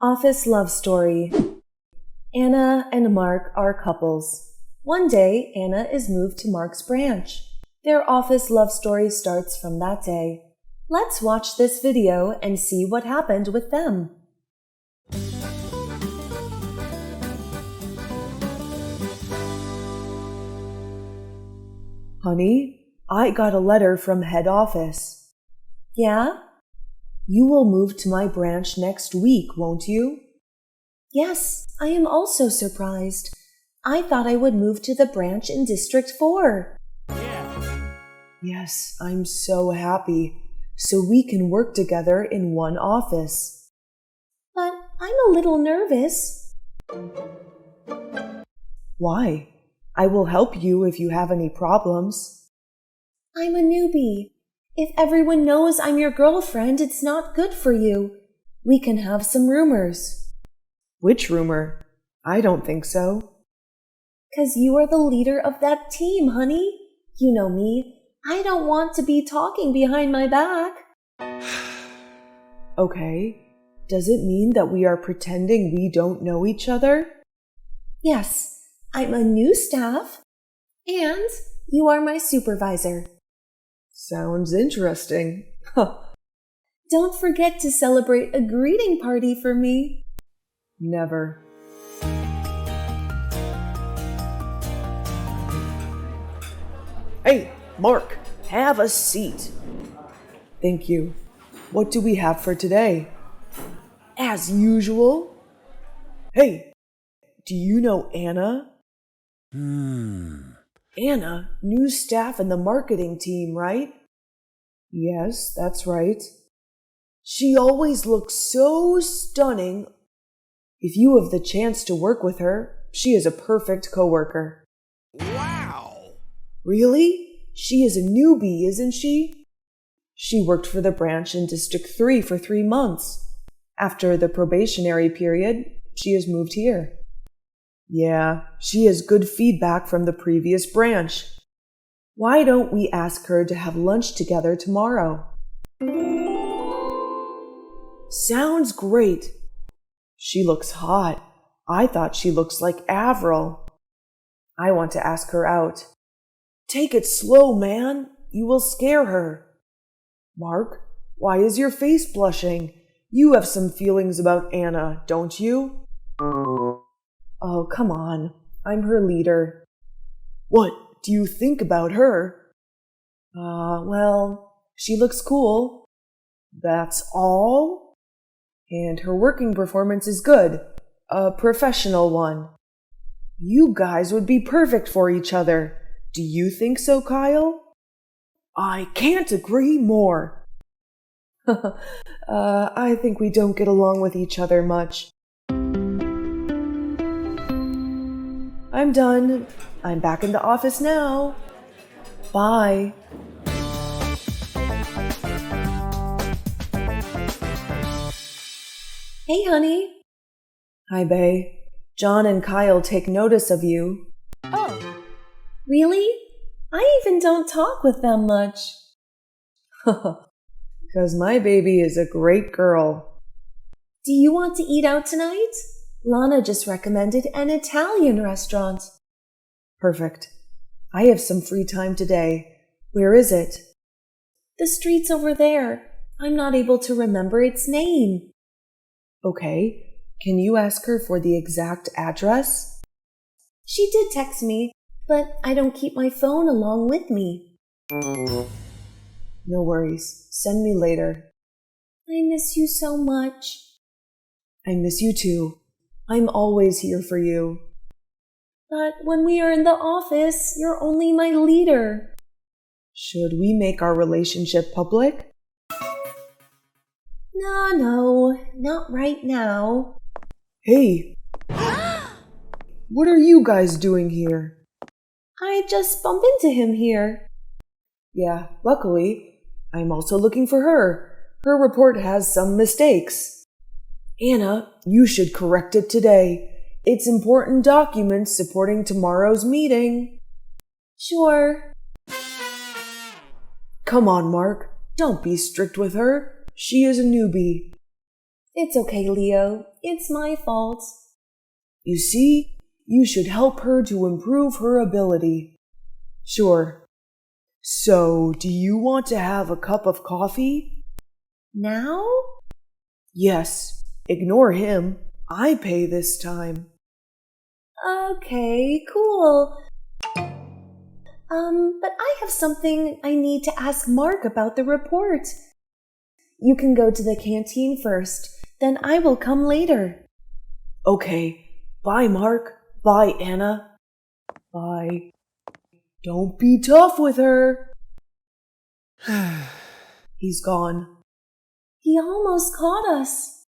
Office love story. Anna and Mark are couples. One day, Anna is moved to Mark's branch. Their office love story starts from that day. Let's watch this video and see what happened with them. Honey, I got a letter from head office. Yeah? You will move to my branch next week, won't you? Yes, I am also surprised. I thought I would move to the branch in District 4. Yes, I'm so happy. So we can work together in one office. But I'm a little nervous. Why? I will help you if you have any problems. I'm a newbie. If everyone knows I'm your girlfriend, it's not good for you. We can have some rumors. Which rumor? I don't think so. 'Cause you are the leader of that team, honey. You know me. I don't want to be talking behind my back. Okay. Does it mean that we are pretending we don't know each other? Yes, I'm a new staff. And you are my supervisor. Sounds interesting. Don't forget to celebrate a greeting party for me. Never. Hey, Mark, have a seat. Thank you. What do we have for today? As usual. Hey, do you know Anna? Anna, new staff in the marketing team, right? Yes, that's right. She always looks so stunning. If you have the chance to work with her, she is a perfect coworker. Wow! Really? She is a newbie, isn't she? She worked for the branch in District 3 for 3 months. After the probationary period, she has moved here. Yeah, she has good feedback from the previous branch. Why don't we ask her to have lunch together tomorrow? Sounds great. She looks hot. I thought she looks like Avril. I want to ask her out. Take it slow, man. You will scare her. Mark, why is your face blushing? You have some feelings about Anna, don't you? Oh, come on. I'm her leader. What do you think about her? Well, she looks cool. That's all? And her working performance is good. A professional one. You guys would be perfect for each other. Do you think so, Kyle? I can't agree more. I think we don't get along with each other much. I'm done. I'm back in the office now. Bye. Hey, honey. Hi, Bae. John and Kyle take notice of you. Oh. Really? I even don't talk with them much. Because my baby is a great girl. Do you want to eat out tonight? Lana just recommended an Italian restaurant. Perfect. I have some free time today. Where is it? The street's over there. I'm not able to remember its name. Okay. Can you ask her for the exact address? She did text me, but I don't keep my phone along with me. No worries. Send me later. I miss you so much. I miss you too. I'm always here for you. But when we are in the office, you're only my leader. Should we make our relationship public? No, not right now. Hey! What are you guys doing here? I just bump into him here. Yeah, luckily, I'm also looking for her. Her report has some mistakes. Anna, you should correct it today. It's important documents supporting tomorrow's meeting. Sure. Come on, Mark. Don't be strict with her. She is a newbie. It's okay, Leo. It's my fault. You see, you should help her to improve her ability. Sure. So, do you want to have a cup of coffee? Now? Yes. Ignore him. I pay this time. Okay, cool. But I have something I need to ask Mark about the report. You can go to the canteen first, then I will come later. Okay. Bye, Mark. Bye, Anna. Bye. Don't be tough with her. He's gone. He almost caught us.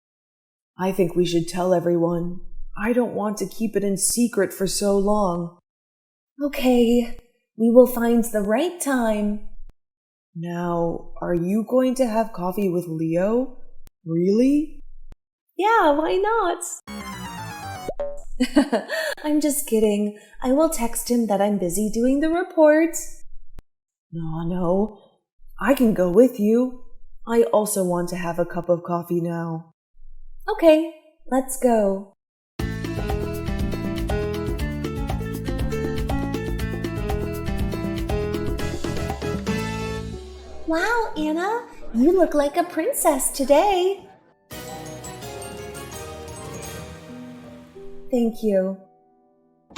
I think we should tell everyone. I don't want to keep it in secret for so long. Okay, we will find the right time. Now, are you going to have coffee with Leo? Really? Yeah, why not? I'm just kidding. I will text him that I'm busy doing the report. No. I can go with you. I also want to have a cup of coffee now. Okay, let's go. Wow, Anna, you look like a princess today. Thank you.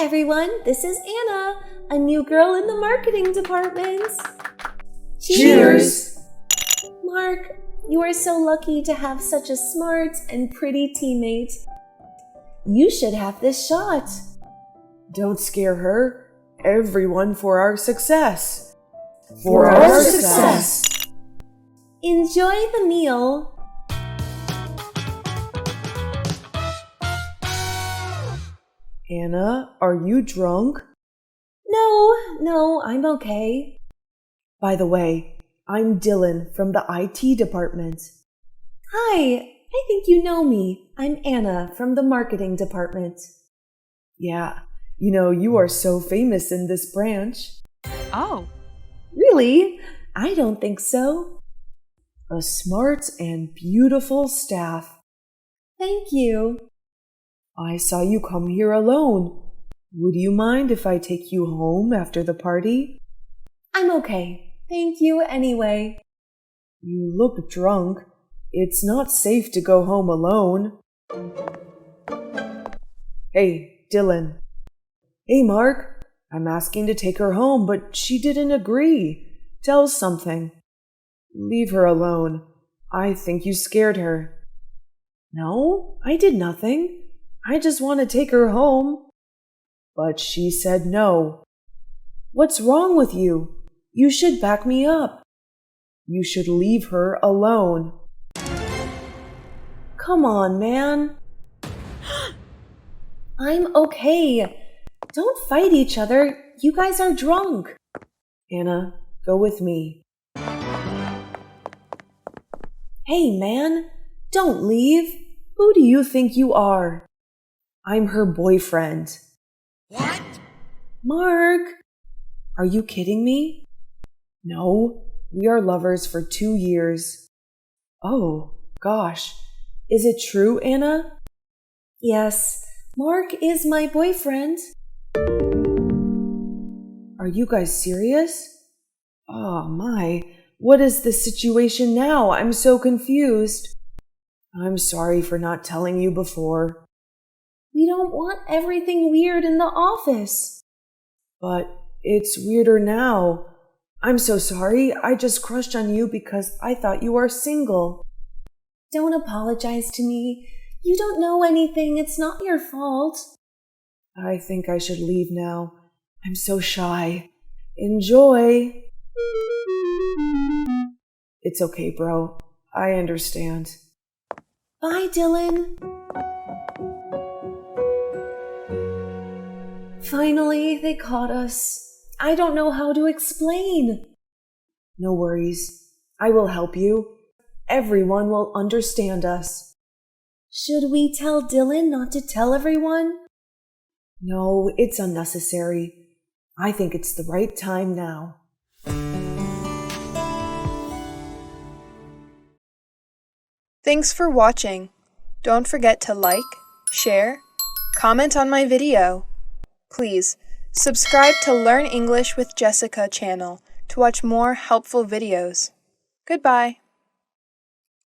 Everyone, this is Anna, a new girl in the marketing department. Cheers! Mark, you are so lucky to have such a smart and pretty teammate. You should have this shot. Don't scare her. Everyone for our success. For our success. Enjoy the meal. Anna, are you drunk? No, I'm okay. By the way, I'm Dylan from the IT department. Hi, I think you know me. I'm Anna from the marketing department. Yeah, you are so famous in this branch. Oh. Really? I don't think so. A smart and beautiful staff. Thank you. I saw you come here alone. Would you mind if I take you home after the party? I'm okay. Thank you anyway. You look drunk. It's not safe to go home alone. Hey, Dylan. Hey, Mark. I'm asking to take her home, but she didn't agree. Tell something. Leave her alone. I think you scared her. No, I did nothing. I just want to take her home. But she said no. What's wrong with you? You should back me up. You should leave her alone. Come on, man. I'm okay. Don't fight each other. You guys are drunk. Anna, go with me. Hey, man, don't leave. Who do you think you are? I'm her boyfriend. What? Mark! Are you kidding me? No, we are lovers for 2 years. Oh, gosh. Is it true, Anna? Yes, Mark is my boyfriend. Are you guys serious? Oh, my. What is the situation now? I'm so confused. I'm sorry for not telling you before. We don't want everything weird in the office. But it's weirder now. I'm so sorry. I just crushed on you because I thought you were single. Don't apologize to me. You don't know anything. It's not your fault. I think I should leave now. I'm so shy. Enjoy. It's okay, bro. I understand. Bye, Dylan. Finally, they caught us. I don't know how to explain. No worries. I will help you. Everyone will understand us. Should we tell Dylan not to tell everyone? No, it's unnecessary. I think it's the right time now. Thanks for watching. Don't forget to like, share, comment on my video. Please, subscribe to Learn English with Jessica channel to watch more helpful videos. Goodbye.